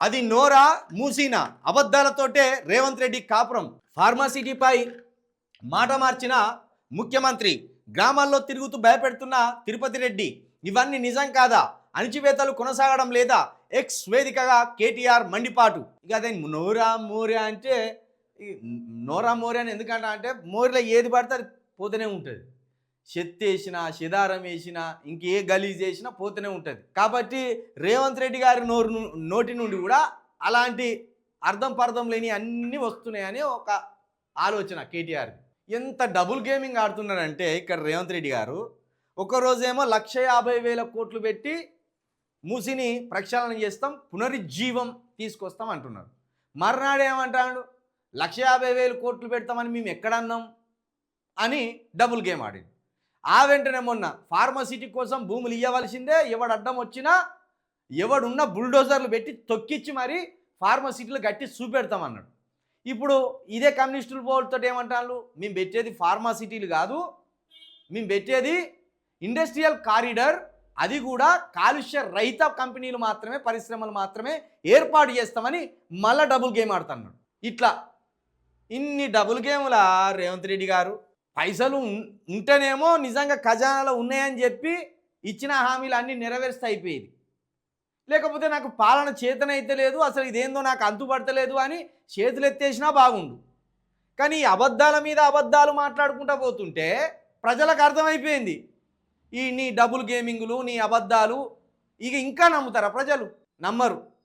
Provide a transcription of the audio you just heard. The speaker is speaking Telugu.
అది నోరా మూసీనా అబద్ధాలతోటే రేవంత్ రెడ్డి కాపురం. ఫార్మాసిటీపై మాట మార్చిన ముఖ్యమంత్రి, గ్రామాల్లో తిరుగుతూ భయపెడుతున్న తిరుపతి రెడ్డి, ఇవన్నీ నిజం కాదా? అణిచివేతలు కొనసాగడం లేదా? ఎక్స్ వేదికగా కేటీఆర్ మండిపాటు. ఇక అదే నోరా మోరా అంటే నోరా మోరా అని ఎందుకంటా అంటే మోరిలో ఏది పడితే అది పోతూనే ఉంటుంది. చెత్త వేసినా శిదారం వేసినా ఇంకే గలీజ్ చేసినా పోతూనే ఉంటుంది. కాబట్టి రేవంత్ రెడ్డి గారి నోటి నుండి కూడా అలాంటి అర్థం పర్థం లేని అన్నీ వస్తున్నాయని ఒక ఆలోచన కేటీఆర్. ఎంత డబుల్ గేమింగ్ ఆడుతున్నారంటే ఇక్కడ రేవంత్ రెడ్డి గారు ఒకరోజేమో 1,50,000 కోట్లు పెట్టి మూసిని ప్రక్షాళన చేస్తాం, పునరుజ్జీవం తీసుకొస్తాం అంటున్నారు. మర్నాడు ఏమంటాడు, 1,50,000 కోట్లు పెడతామని మేము ఎక్కడన్నాం అని డబుల్ గేమ్ ఆడింది. ఆ వెంటనే మొన్న ఫార్మసిటీ కోసం భూములు ఇవ్వవలసిందే, ఎవడు అడ్డం వచ్చినా ఎవడున్న బుల్డోజర్లు పెట్టి తొక్కిచ్చి మరి ఫార్మసిటీలు గట్టి చూపెడతామన్నాడు. ఇప్పుడు ఇదే కమ్యూనిస్టులు పోల్తో ఏమంటారు, మేము పెట్టేది ఫార్మాసిటీలు కాదు, మేము పెట్టేది ఇండస్ట్రియల్ కారిడార్, అది కూడా కాలుష్య రహిత కంపెనీలు మాత్రమే, పరిశ్రమలు మాత్రమే ఏర్పాటు చేస్తామని మళ్ళీ డబుల్ గేమ్ ఆడుతున్నాడు. ఇట్లా ఇన్ని డబుల్ గేముల రేవంత్ రెడ్డి గారు పైసలు ఉంటేనేమో నిజంగా ఖజానాలో ఉన్నాయని చెప్పి ఇచ్చిన హామీలు అన్నీ నెరవేర్స్తే అయిపోయేది. లేకపోతే నాకు పాలన చేతనైతే లేదు, అసలు ఇదేందో నాకు అంతుపడతలేదు అని చేతులు ఎత్తేసినా బాగుండు. కానీ ఈ అబద్ధాల మీద అబద్ధాలు మాట్లాడుకుంటూ పోతుంటే ప్రజలకు అర్థమైపోయింది, ఈ నీ డబుల్ గేమింగ్లు నీ అబద్ధాలు ఇక ఇంకా నమ్ముతారా ప్రజలు? నమ్మరు.